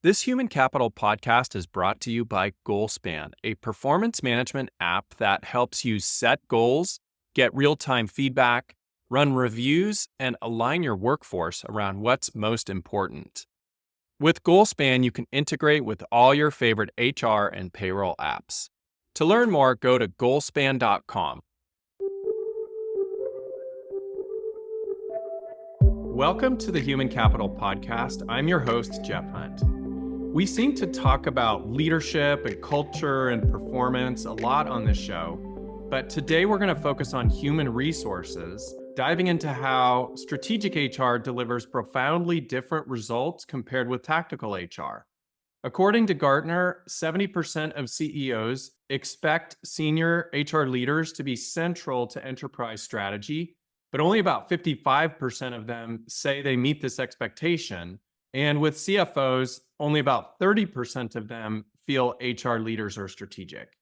This Human Capital podcast is brought to you by GoalSpan, a performance management app that helps you set goals, get real time feedback, run reviews, and align your workforce around what's most important. With GoalSpan, you can integrate with all your favorite HR and payroll apps. To learn more, go to goalspan.com. Welcome to the Human Capital Podcast. I'm your host, Jeff Hunt. We seem to talk about leadership and culture and performance a lot on this show, but today we're going to focus on human resources, diving into how strategic HR delivers profoundly different results compared with tactical HR. According to Gartner, 70% of CEOs expect senior HR leaders to be central to enterprise strategy, but only about 55% of them say they meet this expectation. And with CFOs, only about 30% of them feel HR leaders are strategic.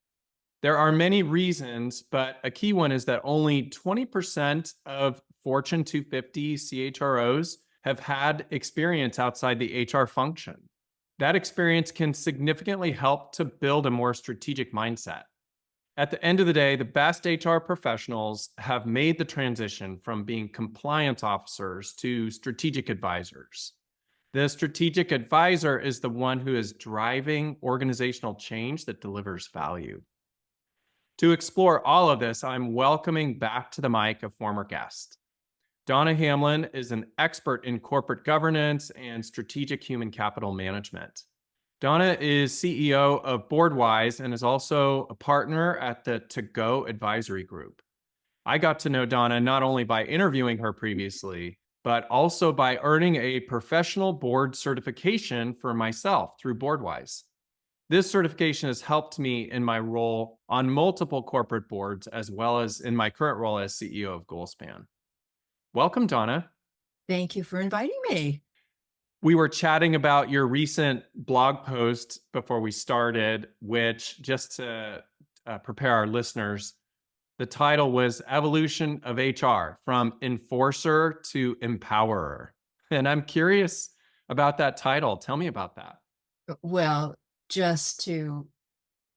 There are many reasons, but a key one is that only 20% of Fortune 250 CHROs have had experience outside the HR function. That experience can significantly help to build a more strategic mindset. At the end of the day, the best HR professionals have made the transition from being compliance officers to strategic advisors. The strategic advisor is the one who is driving organizational change that delivers value. To explore all of this, I'm welcoming back to the mic a former guest. Donna Hamlin is an expert in corporate governance and strategic human capital management. Donna is CEO of BoardWise and is also a partner at the To Go Advisory Group. I got to know Donna not only by interviewing her previously, but also by earning a professional board certification for myself through BoardWise. This certification has helped me in my role on multiple corporate boards, as well as in my current role as CEO of GoalSpan. Welcome, Donna. Thank you for inviting me. We were chatting about your recent blog post before we started, which, just to prepare our listeners, the title was Evolution of HR, from Enforcer to Empowerer. And I'm curious about that title. Tell me about that. Well, just to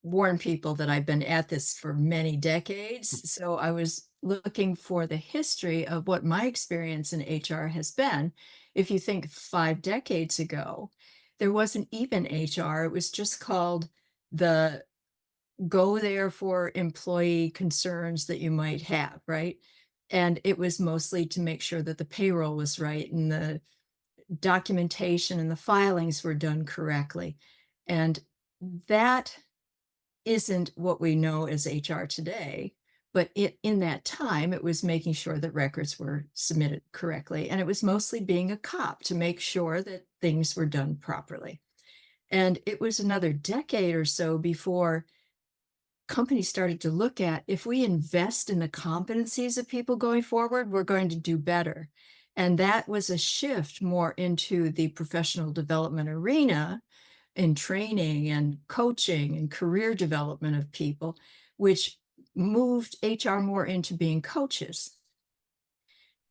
warn people that I've been at this for many decades, so I was looking for the history of what my experience in HR has been. If you think 5 decades ago, there wasn't even HR. It was just called the go there for employee concerns that you might have, right? And it was mostly to make sure that the payroll was right and the documentation and the filings were done correctly. And that isn't what we know as HR today. But in that time, it was making sure that records were submitted correctly. And it was mostly being a cop to make sure that things were done properly. And it was another decade or so before companies started to look at, if we invest in the competencies of people going forward, we're going to do better. And that was a shift more into the professional development arena in training and coaching and career development of people, which moved HR more into being coaches.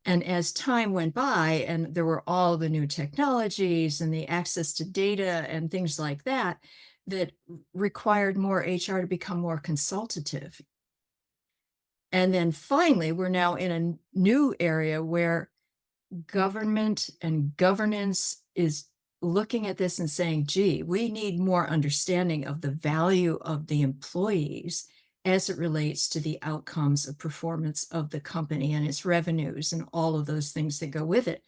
And as time went by and there were all the new technologies and the access to data and things like that, that required more HR to become more consultative. And then finally, we're now in a new area where government and governance is looking at this and saying, gee, we need more understanding of the value of the employees as it relates to the outcomes of performance of the company and its revenues and all of those things that go with it.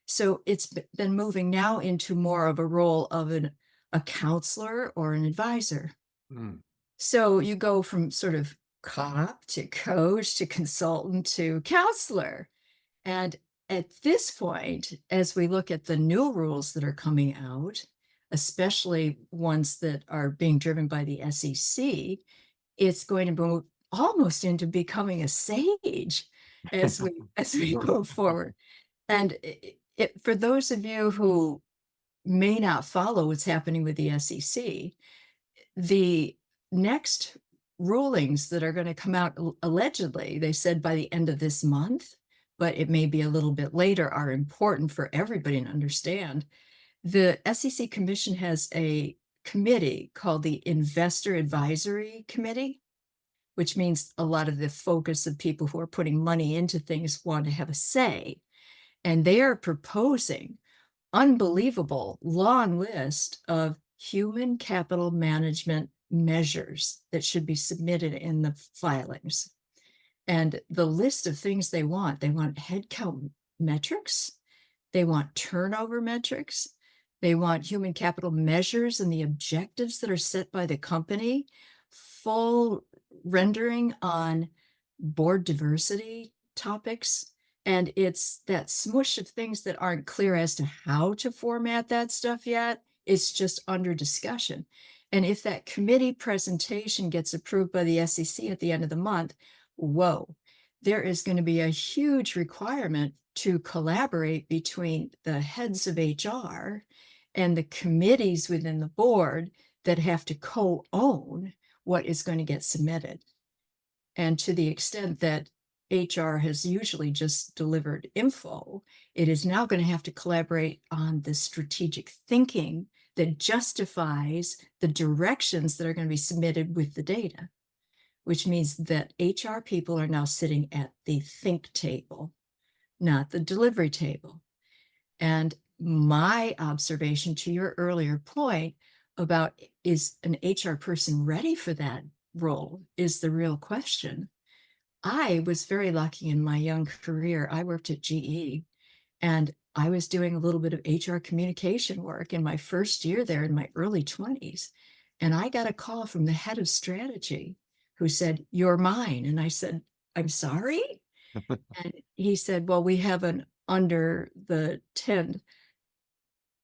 So it's been moving now into more of a role of a counselor or an advisor. Mm. So you go from sort of cop to coach to consultant to counselor. And at this point, as we look at the new rules that are coming out, especially ones that are being driven by the SEC, it's going to move almost into becoming a sage as we move forward. And for those of you who may not follow what's happening with the SEC, the next rulings that are going to come out, allegedly, they said by the end of this month, but it may be a little bit later, are important for everybody to understand The SEC Commission has a committee called the Investor Advisory Committee, which means a lot of the focus of people who are putting money into things want to have a say. And they are proposing unbelievable long list of human capital management measures that should be submitted in the filings. And the list of things they want headcount metrics, they want turnover metrics, they want human capital measures and the objectives that are set by the company, full rendering on board diversity topics. And it's that smush of things that aren't clear as to how to format that stuff yet. It's just under discussion. And if that committee presentation gets approved by the SEC at the end of the month, whoa, there is going to be a huge requirement to collaborate between the heads of HR and the committees within the board that have to co-own what is going to get submitted. And to the extent that HR has usually just delivered info, it is now going to have to collaborate on the strategic thinking that justifies the directions that are going to be submitted with the data, which means that HR people are now sitting at the think table, not the delivery table. And my observation to your earlier point about is an HR person ready for that role is the real question. I was very lucky in my young career. I worked at GE and I was doing a little bit of HR communication work in my first year there in my early 20s. And I got a call from the head of strategy who said, "You're mine." And I said, "I'm sorry?" And he said, "Well, we have an under the tent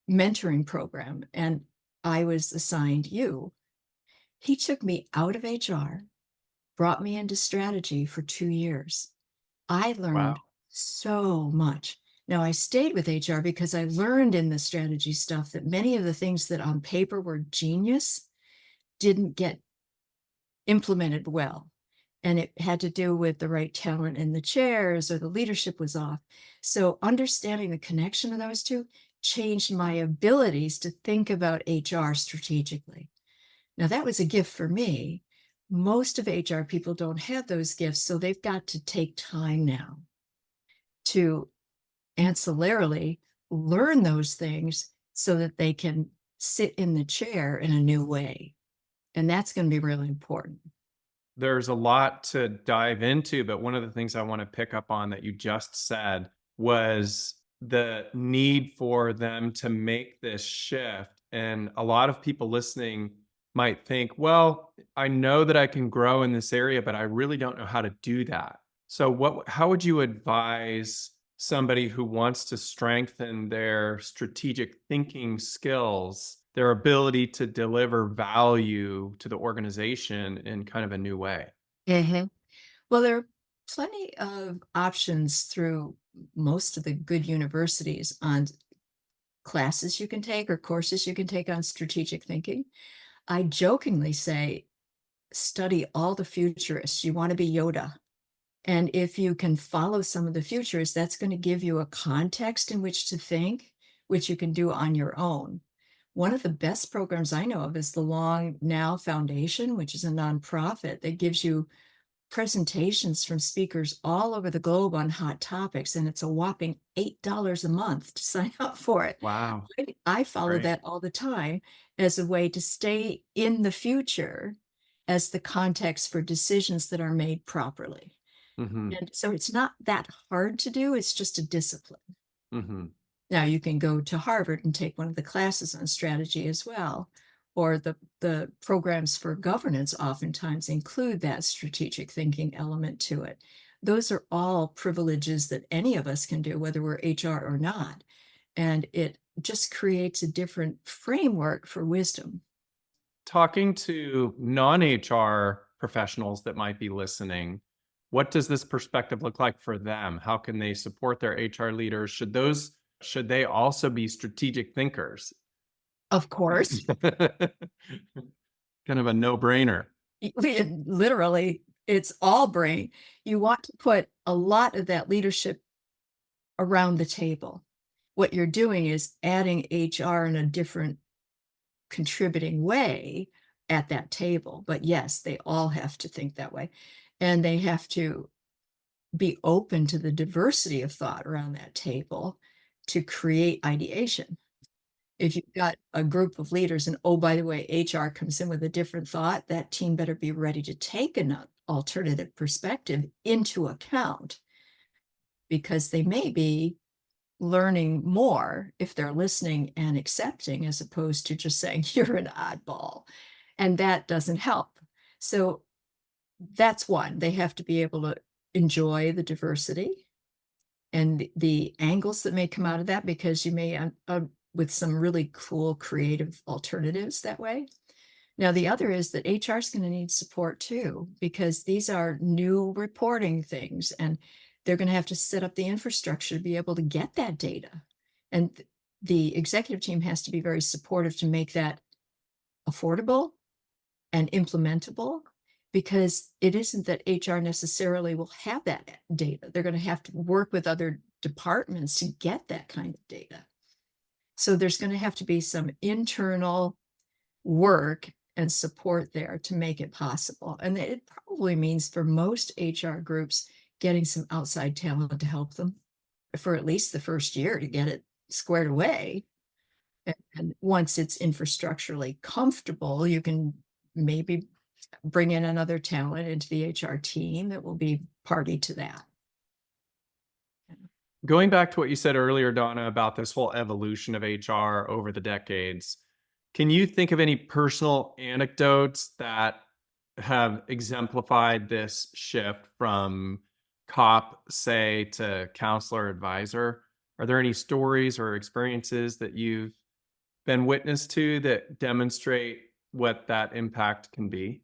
mentoring program, and I was assigned you." He took me out of HR, brought me into strategy for 2 years. I Wow. learned so much. Now, I stayed with HR because I learned in the strategy stuff that many of the things that on paper were genius didn't get implemented well. And it had to do with the right talent in the chairs or the leadership was off. So understanding the connection of those two changed my abilities to think about HR strategically. Now, that was a gift for me. Most of HR people don't have those gifts, so they've got to take time now to ancillarily learn those things so that they can sit in the chair in a new way. And that's going to be really important. There's a lot to dive into, but one of the things I want to pick up on that you just said was the need for them to make this shift. And a lot of people listening might think, well, I know that I can grow in this area, but I really don't know how to do that. So how would you advise somebody who wants to strengthen their strategic thinking skills, their ability to deliver value to the organization in kind of a new way? Mhm. Well, there are plenty of options through most of the good universities on classes you can take or courses you can take on strategic thinking. I jokingly say, study all the futurists. You want to be Yoda. And if you can follow some of the futurists, that's going to give you a context in which to think, which you can do on your own. One of the best programs I know of is the Long Now Foundation, which is a nonprofit that gives you presentations from speakers all over the globe on hot topics, and it's a whopping $8 a month to sign up for it. Wow. I follow Great. that all the time as a way to stay in the future as the context for decisions that are made properly. Hmm. And so it's not that hard to do, it's just a discipline. Hmm. Now you can go to Harvard and take one of the classes on strategy as well, or the programs for governance oftentimes include that strategic thinking element to it. Those are all privileges that any of us can do, whether we're HR or not. And it just creates a different framework for wisdom. Talking to non-HR professionals that might be listening, what does this perspective look like for them? How can they support their HR leaders? Should they also be strategic thinkers? Of course, Kind of a no-brainer. literally, it's all brain. You want to put a lot of that leadership around the table. what you're doing is adding HR in a different contributing way at that table. But yes, they all have to think that way. And they have to be open to the diversity of thought around that table to create ideation. If you've got a group of leaders and, oh, by the way, HR comes in with a different thought, that team better be ready to take an alternative perspective into account, because they may be learning more if they're listening and accepting, as opposed to just saying, you're an oddball. And that doesn't help. So that's one. They have to be able to enjoy the diversity and the angles that may come out of that, because you may with some really cool creative alternatives that way. Now, the other is that HR is going to need support too, because these are new reporting things, and they're going to have to set up the infrastructure to be able to get that data. And the executive team has to be very supportive to make that affordable and implementable, because it isn't that HR necessarily will have that data. They're going to have to work with other departments to get that kind of data. So there's going to have to be some internal work and support there to make it possible. And it probably means for most HR groups getting some outside talent to help them for at least the first year to get it squared away. And once it's infrastructurally comfortable, you can maybe bring in another talent into the HR team that will be party to that. Going back to what you said earlier, Donna, about this whole evolution of HR over the decades, can you think of any personal anecdotes that have exemplified this shift from cop, say, to counselor advisor? Are there any stories or experiences that you've been witness to that demonstrate what that impact can be?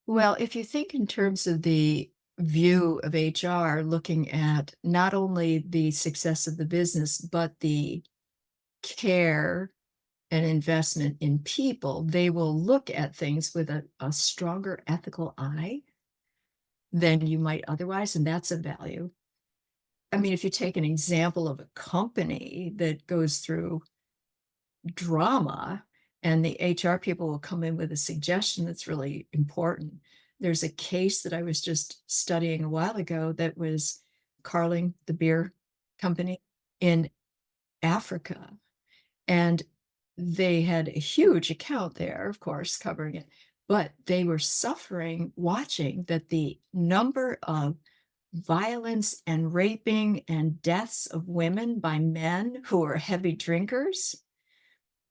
Well, if you think in terms of the view of HR, looking at not only the success of the business, but the care and investment in people, they will look at things with a stronger ethical eye than you might otherwise, and that's a value. I mean, if you take an example of a company that goes through drama, and the HR people will come in with a suggestion that's really important. There's a case that I was just studying a while ago that was Carling, the beer company in Africa. And they had a huge account there, of course, covering it, but they were suffering watching that the number of violence and raping and deaths of women by men who are heavy drinkers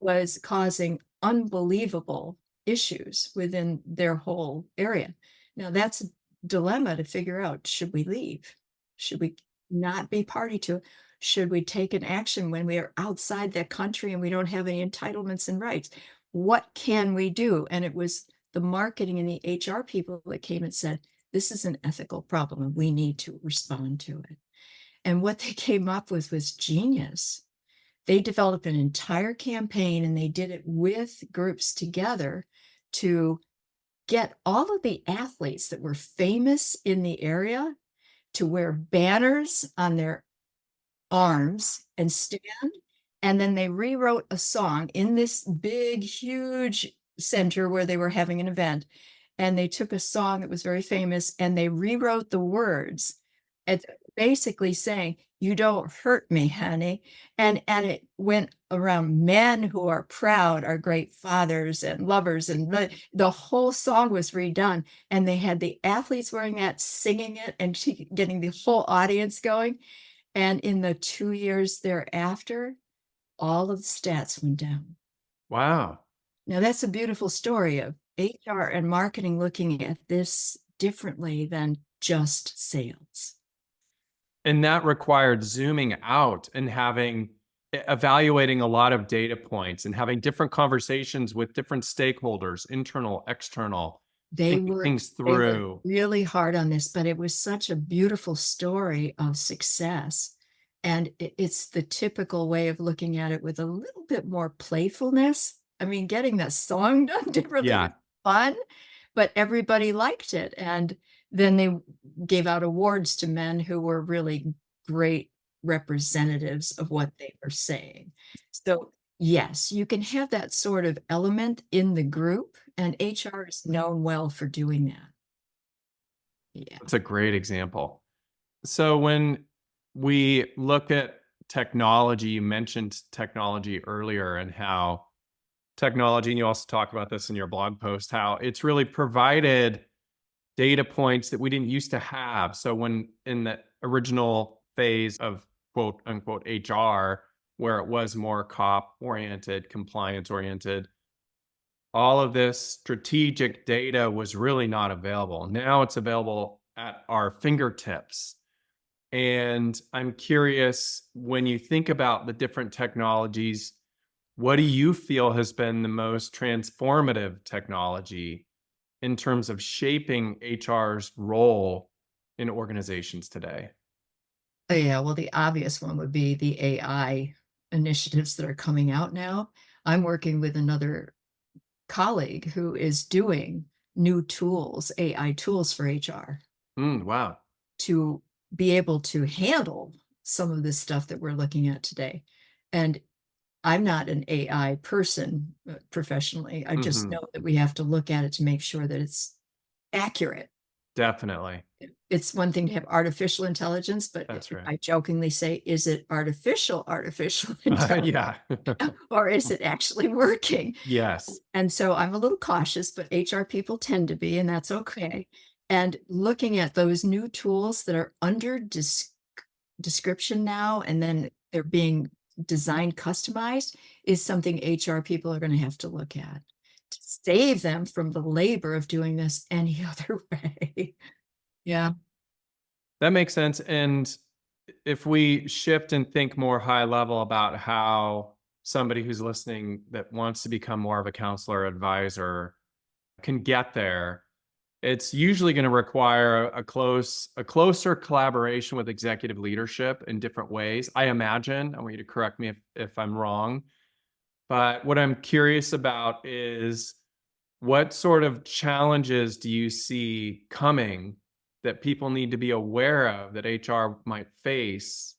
was causing unbelievable issues within their whole area. Now, that's a dilemma to figure out. Should we leave? Should we not be party to it? Should we take an action when we are outside that country and we don't have any entitlements and rights? What can we do? And it was the marketing and the HR people that came and said, this is an ethical problem and we need to respond to it. And what they came up with was genius. They developed an entire campaign, and they did it with groups together to get all of the athletes that were famous in the area to wear banners on their arms and stand. And then they rewrote a song in this big, huge center where they were having an event. And they took a song that was very famous and they rewrote the words, and basically saying, you don't hurt me, honey. And it went around, men who are proud are great fathers and lovers. And the whole song was redone. And they had the athletes wearing that, singing it, and getting the whole audience going. And in the 2 years thereafter, all of the stats went down. Wow. Now, that's a beautiful story of HR and marketing looking at this differently than just sales. And that required zooming out and evaluating a lot of data points and having different conversations with different stakeholders, internal, external, They thinking were things through. really hard on this, but it was such a beautiful story of success. And it's the typical way of looking at it with a little bit more playfulness. I mean, getting that song done did really Yeah. fun, but everybody liked it. And then they gave out awards to men who were really great representatives of what they are saying. So, yes, you can have that sort of element in the group, and HR is known well for doing that. Yeah. That's a great example. So when we look at technology, you mentioned technology earlier and how technology, and you also talk about this in your blog post, how it's really provided data points that we didn't used to have. So when in the original phase of quote unquote HR, where it was more cop oriented, compliance oriented, all of this strategic data was really not available. Now it's available at our fingertips. And I'm curious, when you think about the different technologies, what do you feel has been the most transformative technology in terms of shaping HR's role in organizations today? Yeah, well, the obvious one would be the AI initiatives that are coming out now. I'm working with another colleague who is doing new tools, AI tools for HR Wow. to be able to handle some of this stuff that we're looking at today. And I'm not an AI person professionally. I just Hmm. know that we have to look at it to make sure that it's accurate. Definitely. It's one thing to have artificial intelligence, but That's right. I jokingly say, is it artificial intelligence, Yeah. or is it actually working? Yes. And so I'm a little cautious, but HR people tend to be, and that's okay. And looking at those new tools that are under description now, and then they're being designed, customized, is something HR people are going to have to look at to save them from the labor of doing this any other way. Yeah. That makes sense. And if we shift and think more high level about how somebody who's listening that wants to become more of a counselor advisor can get there, it's usually going to require a closer collaboration with executive leadership in different ways. I imagine. I want you to correct me if I'm wrong. But what I'm curious about is what sort of challenges do you see coming that people need to be aware of that HR might face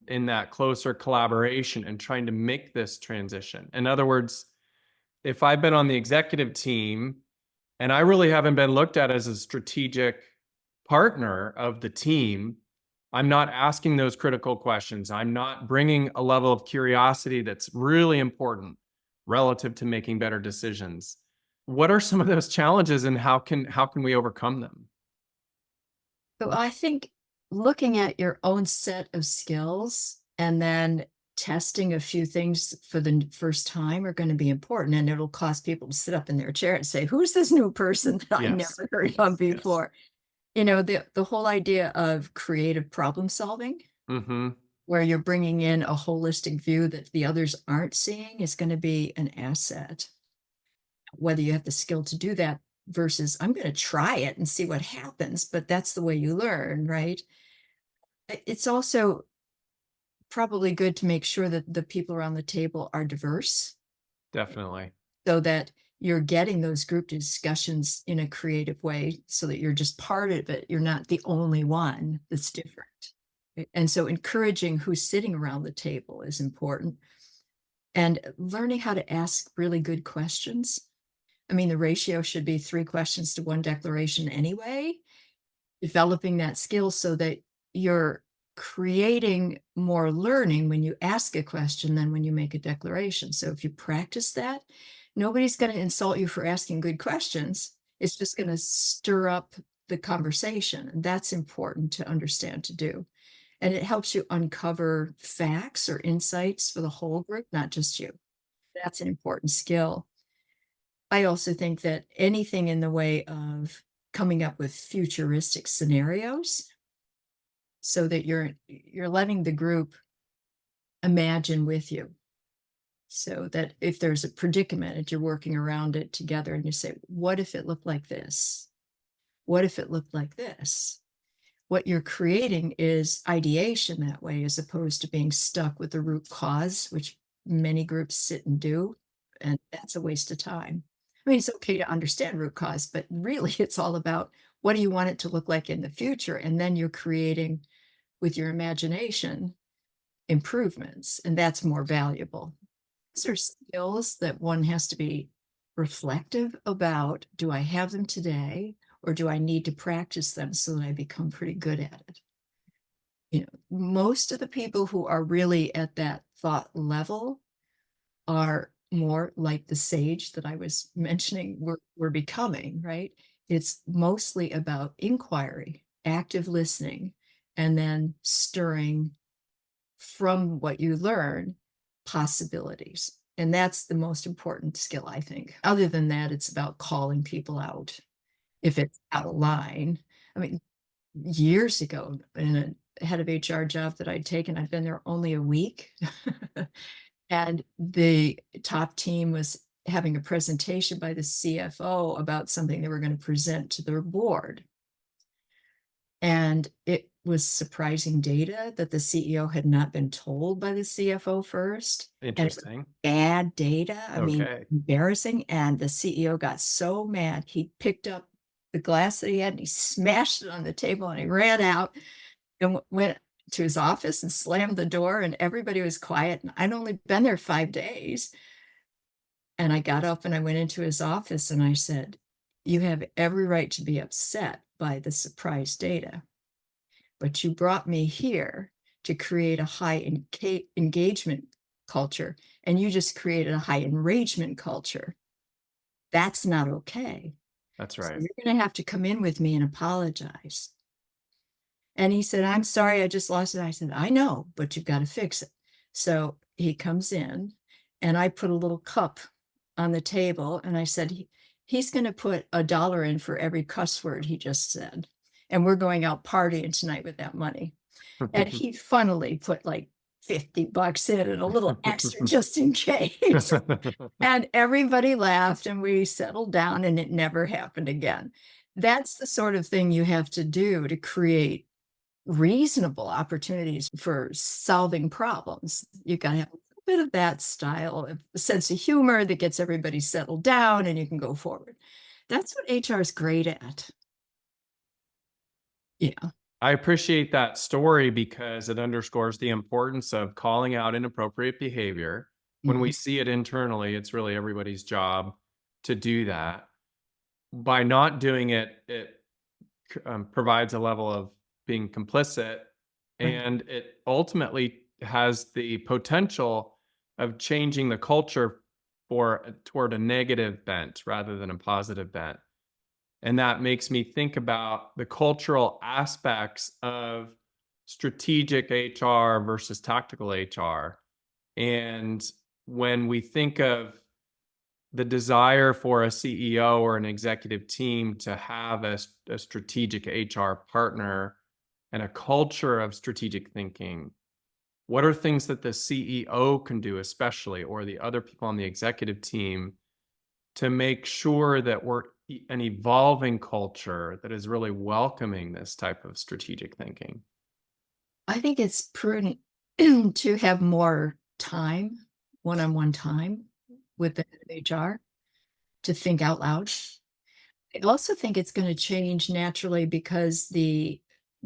in that closer collaboration and trying to make this transition? In other words, if I've been on the executive team and I really haven't been looked at as a strategic partner of the team, I'm not asking those critical questions. I'm not bringing a level of curiosity that's really important relative to making better decisions. What are some of those challenges and how can we overcome them? So I think looking at your own set of skills and then testing a few things for the first time are going to be important. And it'll cause people to sit up in their chair and say, who's this new person that I Yes. never heard of Yes. before? You know, the whole idea of creative problem solving, Mhm. where you're bringing in a holistic view that the others aren't seeing, is going to be an asset. Whether you have the skill to do that versus I'm going to try it and see what happens, but that's the way you learn, right? It's also probably good to make sure that the people around the table are diverse Definitely. so that you're getting those group discussions in a creative way so that you're just part of it. You're not the only one that's different. And so encouraging who's sitting around the table is important and learning how to ask really good questions. I mean, the ratio should be 3 questions to 1 declaration anyway. Developing that skill so that you're creating more learning when you ask a question than when you make a declaration. So if you practice that, nobody's going to insult you for asking good questions. It's just going to stir up the conversation. And that's important to understand to do. And it helps you uncover facts or insights for the whole group, not just you. That's an important skill. I also think that anything in the way of coming up with futuristic scenarios so that you're letting the group imagine with you. So that if there's a predicament and you're working around it together and you say, what if it looked like this? What if it looked like this? What you're creating is ideation that way, as opposed to being stuck with the root cause, which many groups sit and do. And that's a waste of time. I mean, it's okay to understand root cause, but really it's all about what do you want it to look like in the future? And then you're creating with your imagination improvements, and that's more valuable. These are skills that one has to be reflective about. Do I have them today, or do I need to practice them so that I become pretty good at it? Most of the people who are really at that thought level are more like the sage that I was mentioning we're becoming, right? It's mostly about inquiry, active listening, and then stirring from what you learn possibilities. And that's the most important skill, I think. Other than that, it's about calling people out if it's out of line. I mean, years ago, in a head of HR job that I'd taken, I'd been there only a week. And the top team was having a presentation by the CFO about something they were going to present to their board. And it was surprising data that the CEO had not been told by the CFO first. And it was Interesting. bad data. I mean, Okay. embarrassing. And the CEO got so mad, he picked up the glass that he had and he smashed it on the table and he ran out and went to his office and slammed the door, and everybody was quiet. And I'd only been there 5 days. And I got up and I went into his office and I said, "You have every right to be upset by the surprise data, but you brought me here to create a high engagement culture, and you just created a high enragement culture. That's not okay. That's So right. you're going to have to come in with me and apologize." And he said, "I'm sorry, I just lost it." I said, "I know, but you've got to fix it." So he comes in and I put a little cup on the table and I said, He's going to put $1 in for every cuss word he just said. And we're going out partying tonight with that money." And he funnily put like $50 in and a little extra just in case. And everybody laughed and we settled down and it never happened again. That's the sort of thing you have to do to create reasonable opportunities for solving problems. You gotta have a little bit of that style of sense of humor that gets everybody settled down and you can go forward. That's what HR is great at. Yeah. I appreciate that story because it underscores the importance of calling out inappropriate behavior. When we Mhm. see it internally, it's really everybody's job to do that. By not doing it, it provides a level of being complicit, Right. and it ultimately has the potential of changing the culture toward a negative bent rather than a positive bent. And that makes me think about the cultural aspects of strategic HR versus tactical HR. And when we think of the desire for a CEO or an executive team to have a strategic HR partner and a culture of strategic thinking, what are things that the CEO can do, especially, or the other people on the executive team to make sure that we're an evolving culture that is really welcoming this type of strategic thinking? I think it's prudent to have more time, one-on-one time with the head of HR to think out loud. I also think it's going to change naturally because the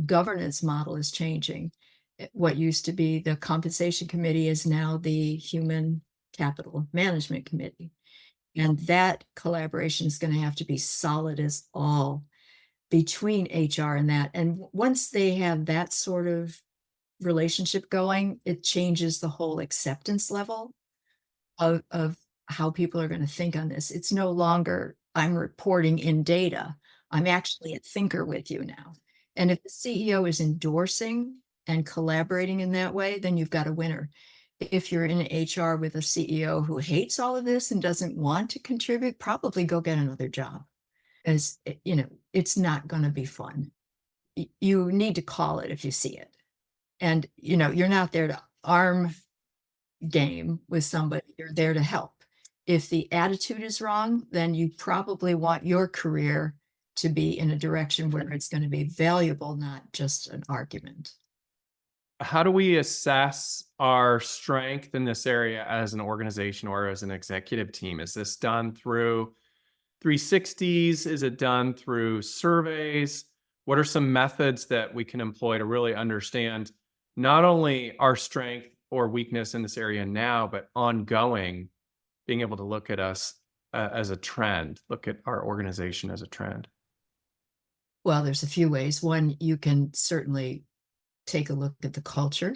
governance model is changing. What used to be the compensation committee is now the human capital management committee. And that collaboration is going to have to be solid as all between HR and that. And once they have that sort of relationship going, it changes the whole acceptance level of how people are going to think on this. It's no longer I'm reporting in data. I'm actually a thinker with you now. And if the CEO is endorsing and collaborating in that way, then you've got a winner. If you're in HR with a CEO who hates all of this and doesn't want to contribute, probably go get another job. As it's not going to be fun. You need to call it if you see it. And you're not there to arm game with somebody, you're there to help. If the attitude is wrong, then you probably want your career to be in a direction where it's going to be valuable, not just an argument. How do we assess our strength in this area as an organization or as an executive team? Is this done through 360s? Is it done through surveys? What are some methods that we can employ to really understand not only our strength or weakness in this area now, but ongoing, being able to look at us as a trend, look at our organization as a trend. Well, there's a few ways. One, you can certainly take a look at the culture.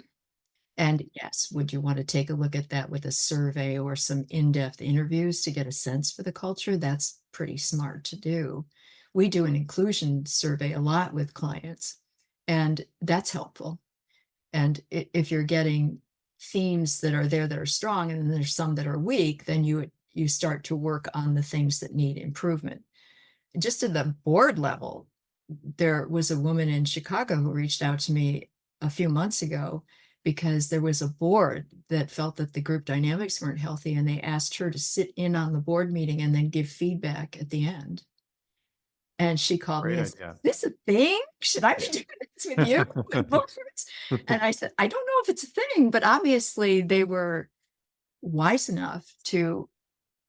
And yes, would you want to take a look at that with a survey or some in-depth interviews to get a sense for the culture? That's pretty smart to do. We do an inclusion survey a lot with clients, and that's helpful. And if you're getting themes that are there that are strong and then there's some that are weak, then you start to work on the things that need improvement. Just at the board level, there was a woman in Chicago who reached out to me a few months ago because there was a board that felt that the group dynamics weren't healthy, and they asked her to sit in on the board meeting and then give feedback at the end. And she called me Great and said, idea. "Is this a thing? Should I be doing this with you with boards?" And I said, "I don't know if it's a thing, but obviously they were wise enough to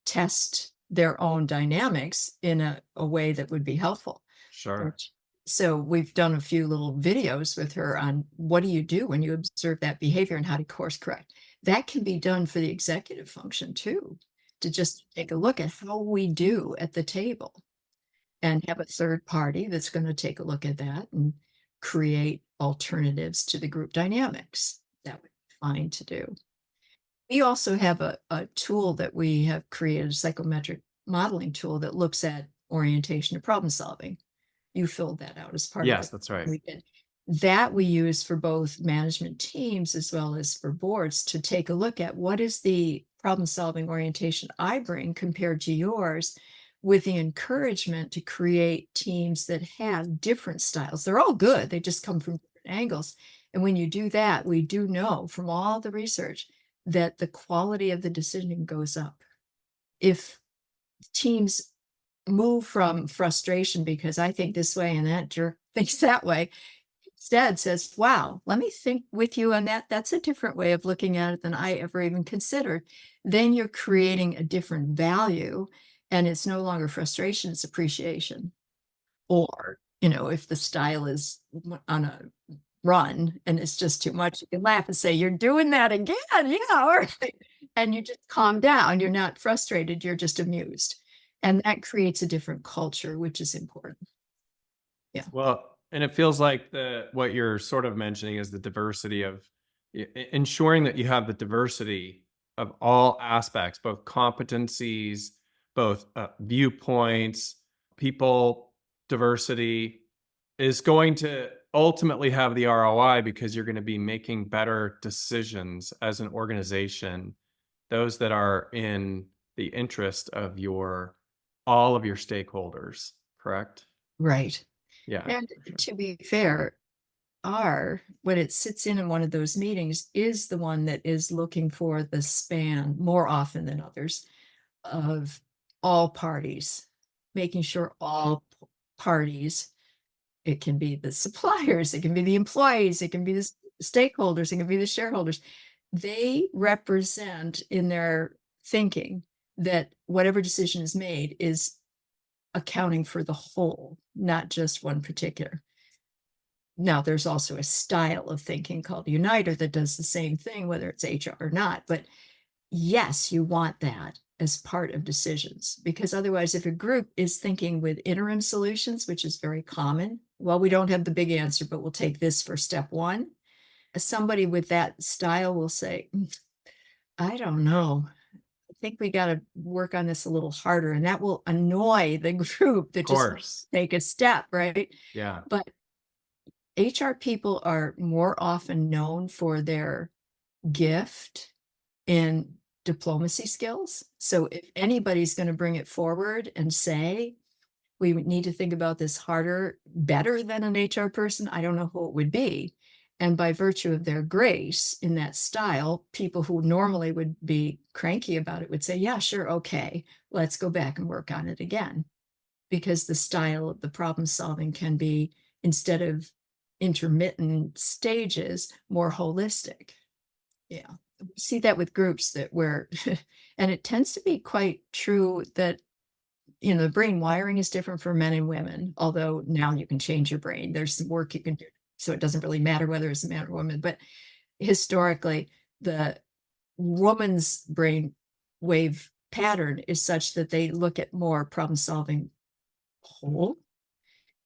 test their own dynamics in a way that would be helpful." And Sure. so we've done a few little videos with her on what do you do when you observe that behavior and how to course correct. That can be done for the executive function too, to just take a look at how we do at the table and have a third party that's going to take a look at that and create alternatives to the group dynamics. That would be fine to do. We also have a tool that we have created, a psychometric modeling tool that looks at orientation and problem solving. You filled that out as part of Yes, the that's right. we did. That we use for both management teams as well as for boards to take a look at what is the problem solving orientation I bring compared to yours, with the encouragement to create teams that have different styles. They're all good, they just come from different angles. And when you do that, we do know from all the research that the quality of the decision goes up. If teams move from frustration because I think this way and that jerk thinks that way, instead says, "Wow, let me think with you on that. That's a different way of looking at it than I ever even considered." Then you're creating a different value, and it's no longer frustration, it's appreciation. Or, if the style is on a run and it's just too much, you can laugh and say, "You're doing that again. Yeah, all right." And you just calm down. You're not frustrated, you're just amused. And that creates a different culture, which is important. Yeah. Well, and it feels like what you're sort of mentioning is the diversity of ensuring that you have the diversity of all aspects, both competencies, both viewpoints, people diversity is going to ultimately have the ROI because you're going to be making better decisions as an organization, those that are in the interest of your all of your stakeholders, correct? Right. Yeah, And for sure. to be fair, R, when it sits in one of those meetings, is the one that is looking for the span more often than others of all parties, making sure all parties, it can be the suppliers, it can be the employees, it can be the stakeholders, it can be the shareholders. They represent in their thinking that whatever decision is made is accounting for the whole, not just one particular. Now, there's also a style of thinking called Uniter that does the same thing, whether it's HR or not. But yes, you want that as part of decisions, because otherwise, if a group is thinking with interim solutions, which is very common, well, we don't have the big answer, but we'll take this for step one. Somebody with that style will say, I don't know. I think we got to work on this a little harder. And that will annoy the group Of that just course. take a step, right? Yeah. But HR people are more often known for their gift in diplomacy skills. So if anybody's going to bring it forward and say, we would need to think about this harder, better than an HR person, I don't know who it would be. And by virtue of their grace in that style, people who normally would be cranky about it would say, yeah, sure, okay, let's go back and work on it again. Because the style of the problem solving can be, instead of intermittent stages, more holistic. Yeah. We see that with groups that where, and it tends to be quite true that, the brain wiring is different for men and women, although now you can change your brain. There's some work you can do to So it doesn't really matter whether it's a man or woman, but historically, the woman's brain wave pattern is such that they look at more problem solving whole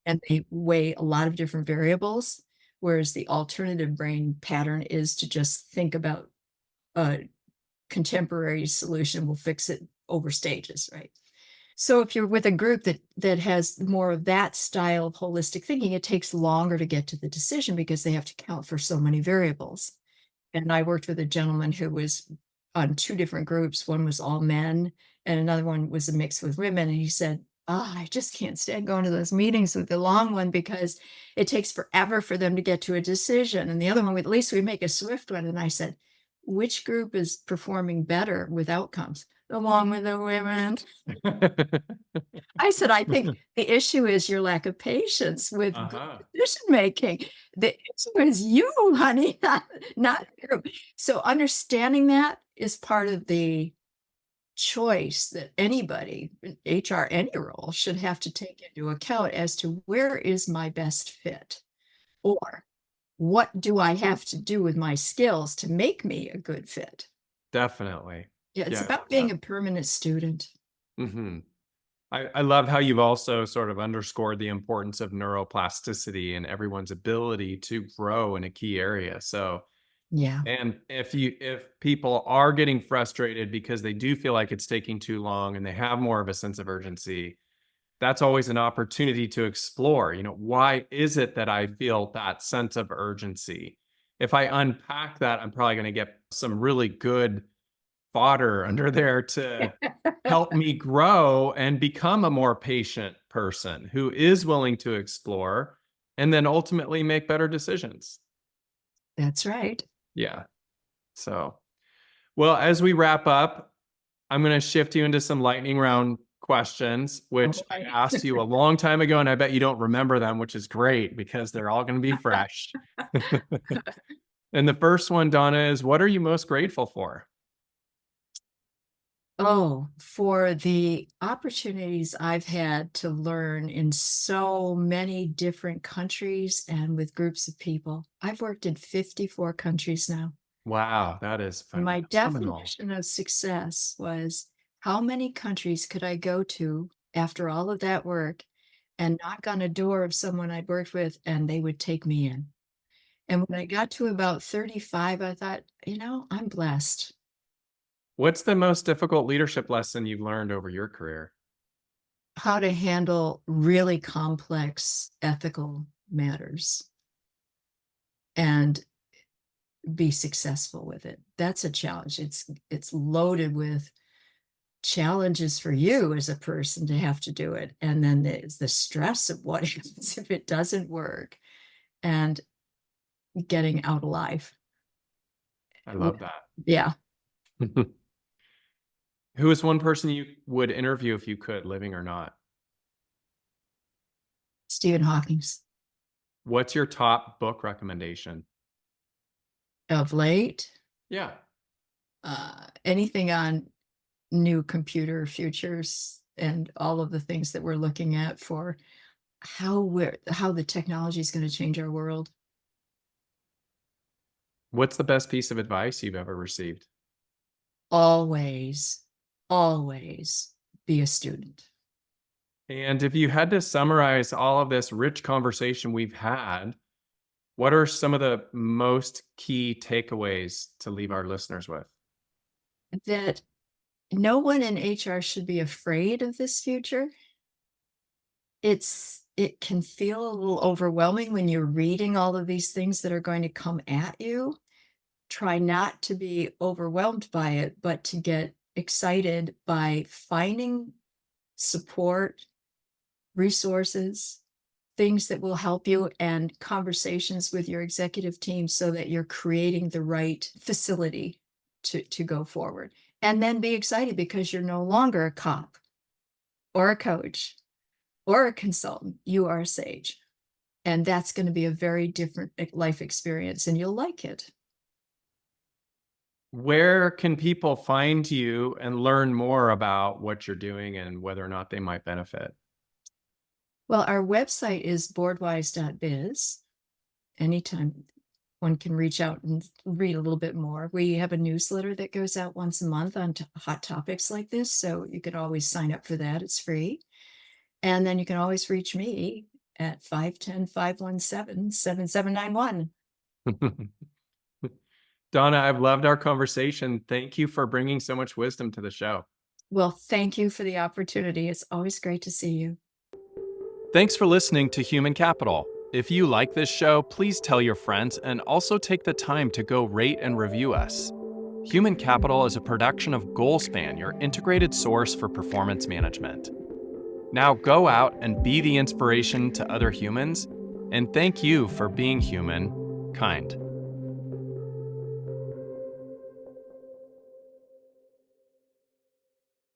and they weigh a lot of different variables, whereas the alternative brain pattern is to just think about a contemporary solution, we'll fix it over stages, right? So if you're with a group that has more of that style of holistic thinking, it takes longer to get to the decision because they have to count for so many variables. And I worked with a gentleman who was on 2 different groups. One was all men and another one was a mix with women. And he said, "Oh, I just can't stand going to those meetings with the long one because it takes forever for them to get to a decision. And the other one, at least we make a swift one." And I said, "Which group is performing better with outcomes?" "The one with the women." I said, "I think the issue is your lack of patience with good Uh-huh. decision making. The issue is you, honey, not you." So understanding that is part of the choice that anybody in HR, any role, should have to take into account as to where is my best fit? Or what do I have to do with my skills to make me a good fit? Definitely. Yeah, it's Yeah, I about love that. being a permanent student. Hmm. I love how you've also sort of underscored the importance of neuroplasticity and everyone's ability to grow in a key area. So, Yeah. and if people are getting frustrated because they do feel like it's taking too long and they have more of a sense of urgency, that's always an opportunity to explore, why is it that I feel that sense of urgency? If I unpack that, I'm probably going to get some really good fodder under there to help me grow and become a more patient person who is willing to explore and then ultimately make better decisions. That's right. Yeah. So, well, as we wrap up, I'm going to shift you into some lightning round questions, Oh which I boy. asked you a long time ago, and I bet you don't remember them, which is great because they're all going to be fresh. And the first one, Donna, is what are you most grateful for? Oh, for the opportunities I've had to learn in so many different countries and with groups of people. I've worked in 54 countries now. Wow, that is And my phenomenal. definition of success was how many countries could I go to after all of that work and knock on a door of someone I'd worked with and they would take me in. And when I got to about 35, I thought, I'm blessed. What's the most difficult leadership lesson you've learned over your career? How to handle really complex ethical matters and be successful with it. That's a challenge. It's loaded with challenges for you as a person to have to do it. And then there's the stress of what happens if it doesn't work and getting out alive. I love that. Yeah. Who is one person you would interview if you could, living or not? Stephen Hawking's What's your top book recommendation? of late, Yeah. anything on new computer futures and all of the things that we're looking at for how the technology is going to change our world. What's the best piece of advice you've ever received? Always, always be a student. And if you had to summarize all of this rich conversation we've had, what are some of the most key takeaways to leave our listeners with? That no one in HR should be afraid of this future. It can feel a little overwhelming when you're reading all of these things that are going to come at you. Try not to be overwhelmed by it, but to get excited by finding support, resources, things that will help you, and conversations with your executive team so that you're creating the right facility to go forward. And then be excited because you're no longer a cop or a coach or a consultant. You are a sage. And that's going to be a very different life experience, and you'll like it. Where can people find you and learn more about what you're doing and whether or not they might benefit? Well, our website is boardwise.biz. anytime one can reach out and read a little bit more. We have a newsletter that goes out once a month on hot topics like this, so you can always sign up for that. It's free. And then you can always reach me at 510-517-7791. Donna, I've loved our conversation. Thank you for bringing so much wisdom to the show. Well, thank you for the opportunity. It's always great to see you. Thanks for listening to Human Capital. If you like this show, please tell your friends and also take the time to go rate and review us. Human Capital is a production of GoalSpan, your integrated source for performance management. Now go out and be the inspiration to other humans, and thank you for being human, kind.